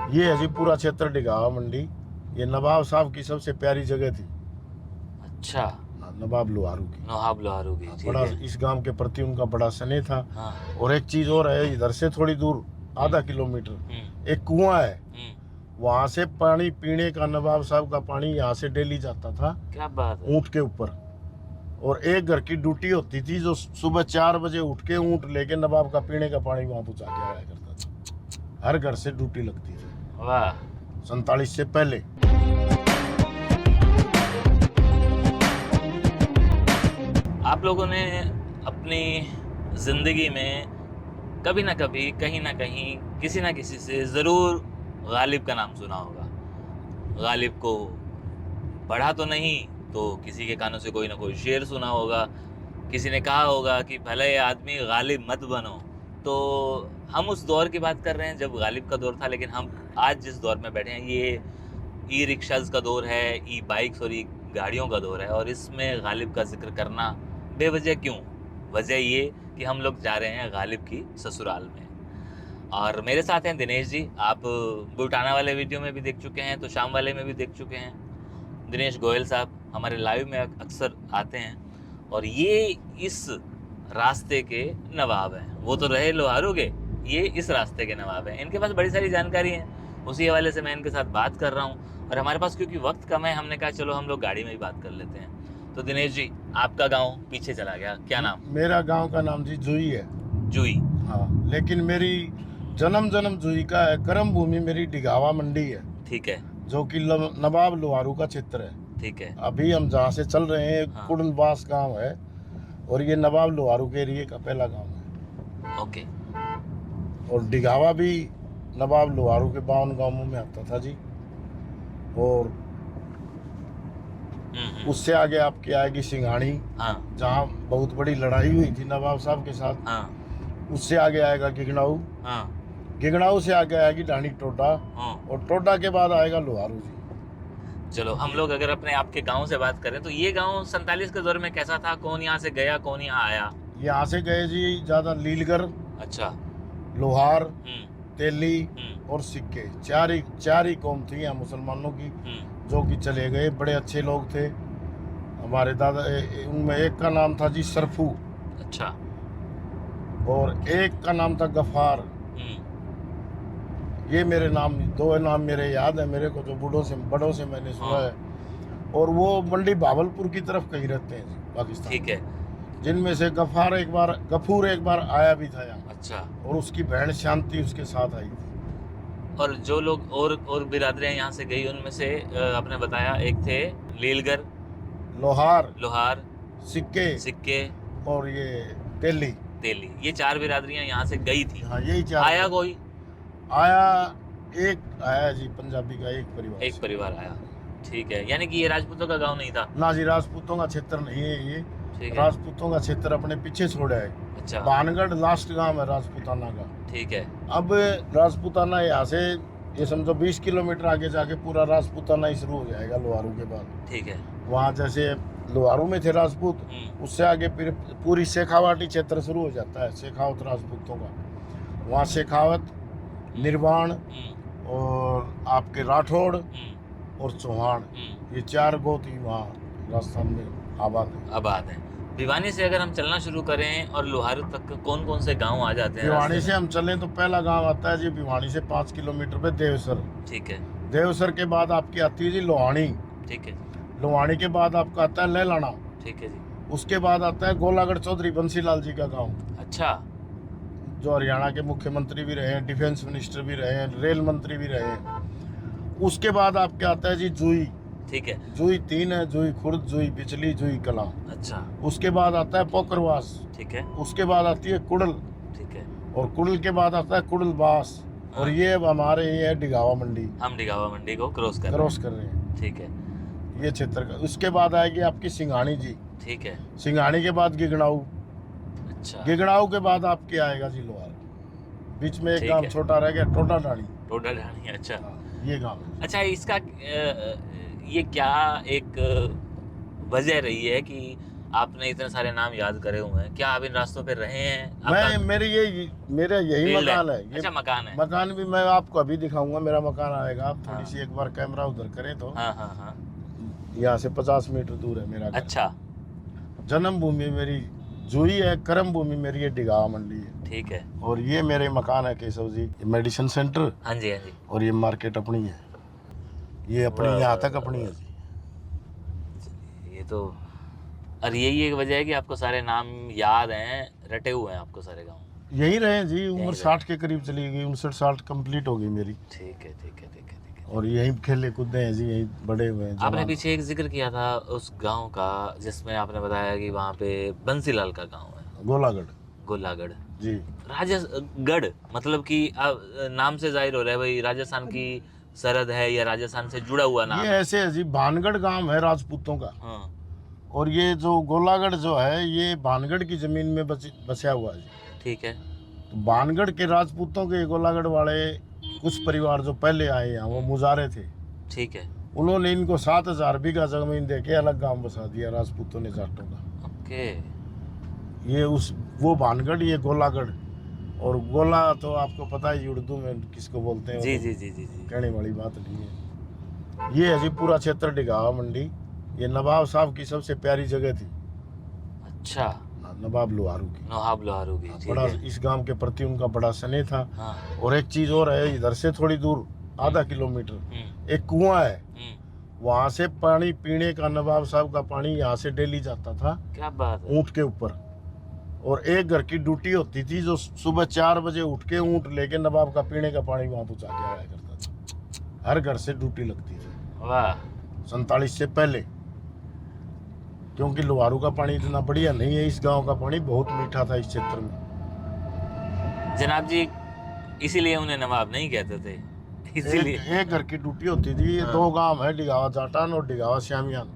ये है जी पूरा क्षेत्र डिगावा मंडी। ये नवाब साहब की सबसे प्यारी जगह थी। अच्छा, नवाब लोहारू की। नवाब लोहारू की, ठीक बड़ा है। इस गांव के प्रति उनका बड़ा स्नेह था। हाँ। और एक चीज और है, इधर से थोड़ी दूर आधा किलोमीटर एक कुआं है। वहां से पानी पीने का, नवाब साहब का पानी यहाँ से डेली जाता था। क्या बात है। ऊंट के ऊपर। और एक घर की ड्यूटी होती थी जो सुबह 4 बजे उठ के ऊंट लेके नवाब का पीने का पानी वहां पहुंचा के आया करता था। हर घर से ड्यूटी लगती थी। वाह। 47 से पहले। आप लोगों ने अपनी जिंदगी में कभी ना कभी, कहीं ना कहीं, किसी ना किसी से जरूर गालिब का नाम सुना होगा। गालिब को पढ़ा तो नहीं तो किसी के कानों से कोई ना कोई शेर सुना होगा। किसी ने कहा होगा कि भले आदमी गालिब मत बनो। तो हम उस दौर की बात कर रहे हैं जब गालिब का दौर था, लेकिन हम आज जिस दौर में बैठे हैं ये ई रिक्शाज का दौर है, ई बाइक्स और ई गाड़ियों का दौर है। और इसमें गालिब का जिक्र करना बेवजह क्यों? वजह ये कि हम लोग जा रहे हैं गालिब की ससुराल में। और मेरे साथ हैं दिनेश जी। आप बुटाना वाले वीडियो में भी देख चुके हैं, तो शाम वाले में भी देख चुके हैं। दिनेश गोयल साहब हमारे लाइव में अक्सर आते हैं और ये इस रास्ते के नवाब हैं। वो तो रहे लोहारू के, ये इस रास्ते के नवाब हैं। इनके पास बड़ी सारी जानकारी है, उसी हवाले से मैं इनके साथ बात कर रहा हूँ। और हमारे पास क्योंकि वक्त कम है, हमने कहा चलो हम लोग गाड़ी में ही बात कर लेते हैं। तो दिनेश जी, आपका गांव पीछे चला गया, क्या नाम? मेरा गांव का नाम जी जुई है। जुई। हाँ, लेकिन मेरी जन्म जुई का है। कर्म भूमि मेरी डिगावा मंडी है। ठीक है। जो कि नवाब लोहारू का क्षेत्र है। ठीक है। अभी हम जहाँ से चल रहे हैं हाँ। कुड़लबास गांव है। और ये नवाब लोहारू के एरिए का पहला गांव है। ओके। और डिगावा भी नवाब लोहारू के 52 गांवों में आता था जी। और उससे आगे आपकी आएगी सिंघानी। हाँ। जहाँ बहुत बड़ी लड़ाई हुई थी नवाब साहब के साथ। हाँ। उससे आगे आएगा गिगनाऊ। हाँ। गिगनाऊ से आगे आएगी ढाणी टोडा। हाँ। और टोडा के बाद आएगा लोहारू जी। चलो हम लोग अगर अपने आपके गांव से बात करें तो ये गांव 47 के दौर में कैसा था? कौन यहाँ से गया, कौन यहाँ आया? यहाँ से गए जी ज्यादा लीलगर, अच्छा। लोहार, तेली हम्म। और सिक्के। चार ही कौम थी यहाँ मुसलमानों की जो कि चले गए। बड़े अच्छे लोग थे हमारे दादा। उनमें एक का नाम था जी सरफू। अच्छा। और एक का नाम था गफार। ये मेरे नाम, दो नाम मेरे याद है मेरे को, जो बड़ों से मैंने सुना है। और वो मंडी भावलपुर की तरफ कहीं रहते हैं जी, पाकिस्तान। ठीक है। जिनमें से गफूर एक बार आया भी था यहाँ। अच्छा। और उसकी बहन शांति उसके साथ आई थी। और जो लोग और बिरादरियां यहाँ से गई उनमें से आपने बताया एक थे लीलगर, लोहार, सिक्के और ये तेली। ये 4 बिरादरियां यहाँ से गई थी। हाँ, यही 4। आया कोई? आया एक आया जी, पंजाबी का एक परिवार आया। ठीक है, यानी कि ये राजपूतों का गांव नहीं था? ना जी, राजपूतों का क्षेत्र नहीं है ये। राजपूतों का क्षेत्र अपने पीछे छोड़ा है। अच्छा। भानगढ़ लास्ट गांव है राजपूताना का। ठीक है। अब राजपूताना यहाँ से ये समझो 20 किलोमीटर आगे जाके पूरा राजपूताना ही शुरू हो जाएगा लोहारू के बाद। ठीक है। वहाँ जैसे लोहारू में थे राजपूत, उससे आगे फिर पूरी शेखावाटी क्षेत्र शुरू हो जाता है, शेखावत राजपूतों का। वहाँ शेखावत, निर्वाण और आपके राठौड़ और चौहान, ये 4 गोत ही वहाँ राजस्थान में आबाद है। भिवानी से अगर हम चलना शुरू करें और लोहारू तक कौन कौन से गांव आ जाते हैं? भिवानी से हम चलें तो पहला गांव आता है जी भिवानी से 5 किलोमीटर पे देवसर। ठीक है। देवसर के बाद आपकी आती है जी लोहानी। ठीक है। लोहानी के बाद आपका आता है लहलाना। ठीक है जी। उसके बाद आता है गोलागढ़ चौधरी बंसीलाल जी का गाँव। अच्छा। जो हरियाणा के मुख्यमंत्री भी रहे हैं, डिफेंस मिनिस्टर भी रहे हैं, रेल मंत्री भी रहे हैं। उसके बाद आपके आता है जी जुई। ठीक है। जुई 3 है, जुई खुर्द, जुई बिचली, जुई कला। अच्छा। उसके बाद आता है पोकरवास। ठीक है। उसके बाद आती है कुड़ल। ठीक है। और कुड़ल के बाद आता है कुड़लबास। और ये अब हमारे ये है डिगावा मंडी। हम डिगावा मंडी को क्रॉस कर रहे हैं। ठीक है। ये क्षेत्र का। उसके बाद आएगी आपकी सिंघानी जी। ठीक है। सिंघानी के बाद गिगनाऊ। अच्छा। गिगनाऊ के बाद आपके आएगा जी लोहार। बीच में एक गांव छोटा रह गया, टोडा ढाणी। अच्छा। ये गांव। अच्छा, इसका ये क्या एक वजह रही है कि आपने इतने सारे नाम याद करे हुए हैं, क्या आप इन रास्तों पे रहे हैं? मेरा यही फील्ड मकान है। अच्छा मकान है। मकान भी मैं आपको अभी दिखाऊंगा, मेरा मकान आएगा। आप थोड़ी सी एक बार कैमरा उधर करें तो हाँ हाँ हाँ। यहाँ से 50 मीटर दूर है मेरा घर। अच्छा जन्म भूमि मेरी जुई है, कर्म भूमि मेरी ये डिगावा मंडी है। ठीक है। और ये मेरे मकान है केशव जी, मेडिसिन सेंटर। हाँ जी हाँ जी। और ये मार्केट अपनी है, ये अपनी यहाँ तक अपनी है जी। ये तो, और यही एक वजह है कि आपको सारे नाम याद हैं, रटे हुए हैं आपको सारे गाँव। यही रहे जी, उम्र रहे। 60 के करीब चली गई, 59-60 कंप्लीट हो गई मेरी। ठीक है ठीक है ठीक है ठीक है। और यही खेले कूदे हैं जी, यही बड़े हुए हैं। आपने जवान। पीछे एक जिक्र किया था उस गांव का, जिसमें आपने बताया कि वहाँ पे बंसीलाल का गांव है, गोलागढ़ गोलागढ़ जी। राजगढ़, मतलब कि नाम से जाहिर हो रहा है भाई राजस्थान की सरहद है या राजस्थान से जुड़ा हुआ नाम ये है। ऐसे है जी, भानगढ़ गांव है राजपूतों का। हाँ और ये जो गोलागढ़ जो है, ये भानगढ़ की जमीन में बसा हुआ है जी। ठीक है। तो भानगढ़ के राजपूतों के गोलागढ़ वाले कुछ परिवार जो पहले आए यहाँ, वो मुजारे थे। ठीक है। उन्होंने इनको 7,000 बीघा जमीन दे के अलग गांव बसा दिया राजपूतों ने, जाटों का। ओके। ये वो भानगढ़, ये गोलागढ़। और गोला तो आपको पता है उर्दू में किसको बोलते हैं। जी जी जी जी जी। कहने वाली बात नहीं है। ये है जी पूरा क्षेत्र डिगावा मंडी। ये नवाब साहब की सबसे प्यारी जगह थी। अच्छा। नवाब लोहारू की। नवाब लोहारू की, ठीक बड़ा है। इस गांव के प्रति उनका बड़ा स्नेह था। हाँ। और एक चीज और है, इधर से थोड़ी दूर आधा किलोमीटर एक कुआं है, वहां से पानी पीने का, नवाब साहब का पानी यहाँ से डेली जाता था। क्या बात है। ऊंट के ऊपर। और एक घर की ड्यूटी होती थी जो सुबह 4 बजे उठ के ऊंट लेके नवाब का पीने का पानी वहां पहुंचा के आया करता था। हर घर से ड्यूटी लगती थी। वाह। 47 से पहले। क्योंकि लोहारू का पानी इतना बढ़िया नहीं है, इस गांव का पानी बहुत मीठा था इस क्षेत्र में। जनाब जी, इसीलिए उन्हें नवाब नहीं कहते थे, इसीलिए। एक घर की ड्यूटी होती थी। ये 2 गांव है, डिगावा जाटान और डिगावा श्यामियान।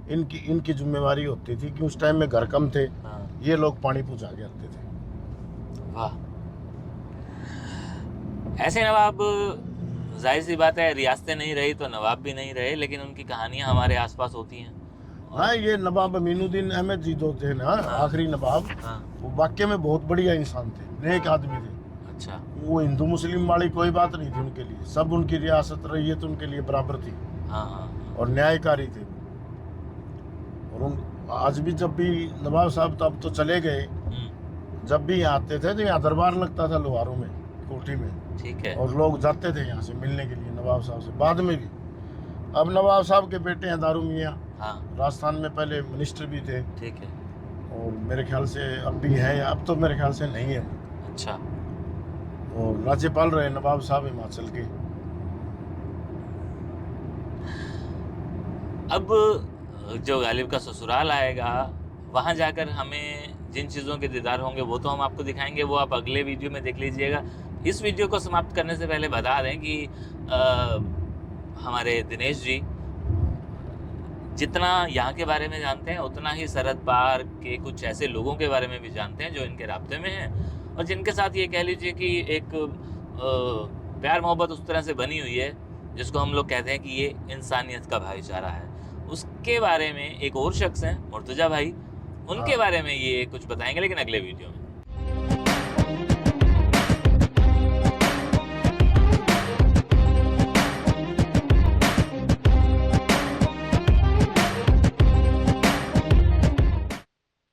इनकी जिम्मेवारी होती थी कि उस टाइम में घर कम थे। हाँ। ये लोग पानी पहुंचा के आते थे। वाह। ऐसे नवाब, जाहिर सी बात है, रियासतें नहीं रही तो नवाब भी नहीं रहे, लेकिन उनकी कहानियां हमारे आसपास होती हैं। हाँ, ये नवाब अमीनुद्दीन अहमद जी जो थे ना, आखिरी नवाब, हाँ। वो वाकई में बहुत बढ़िया इंसान थे, नेक आदमी थे। अच्छा। वो हिंदू मुस्लिम वाली कोई बात नहीं थी उनके लिए। सब उनकी रियासत रईयत उनके लिए बराबर थी। हाँ हाँ। और न्यायकारी थे। और आज भी जब भी नवाब साहब तब तो चले गए, जब भी यहाँ आते थे तो यहाँ दरबार लगता था लोहारू में, कोठी में। ठीक है। और लोग जाते थे यहाँ से मिलने के लिए नवाब साहब से, बाद में भी। अब नवाब साहब के बेटे हैं दारू मियाँ, हाँ। राजस्थान में पहले मिनिस्टर भी थे। ठीक है। और मेरे ख्याल से अब भी है, अब तो मेरे ख्याल से नहीं है। अच्छा। और राज्यपाल रहे नवाब साहब हिमाचल के। अब जो गालिब का ससुराल आएगा, वहाँ जाकर हमें जिन चीज़ों के दीदार होंगे वो तो हम आपको दिखाएंगे, वो आप अगले वीडियो में देख लीजिएगा। इस वीडियो को समाप्त करने से पहले बता दें कि हमारे दिनेश जी जितना यहाँ के बारे में जानते हैं, उतना ही सरहद पार के कुछ ऐसे लोगों के बारे में भी जानते हैं जो इनके राब्ते में हैं, और जिनके साथ ये कह लीजिए कि एक प्यार मोहब्बत उस तरह से बनी हुई है जिसको हम लोग कहते हैं कि ये इंसानियत का भाईचारा है। उसके बारे में एक और शख्स हैं, मुर्तजा भाई, उनके बारे में ये कुछ बताएंगे, लेकिन अगले वीडियो में।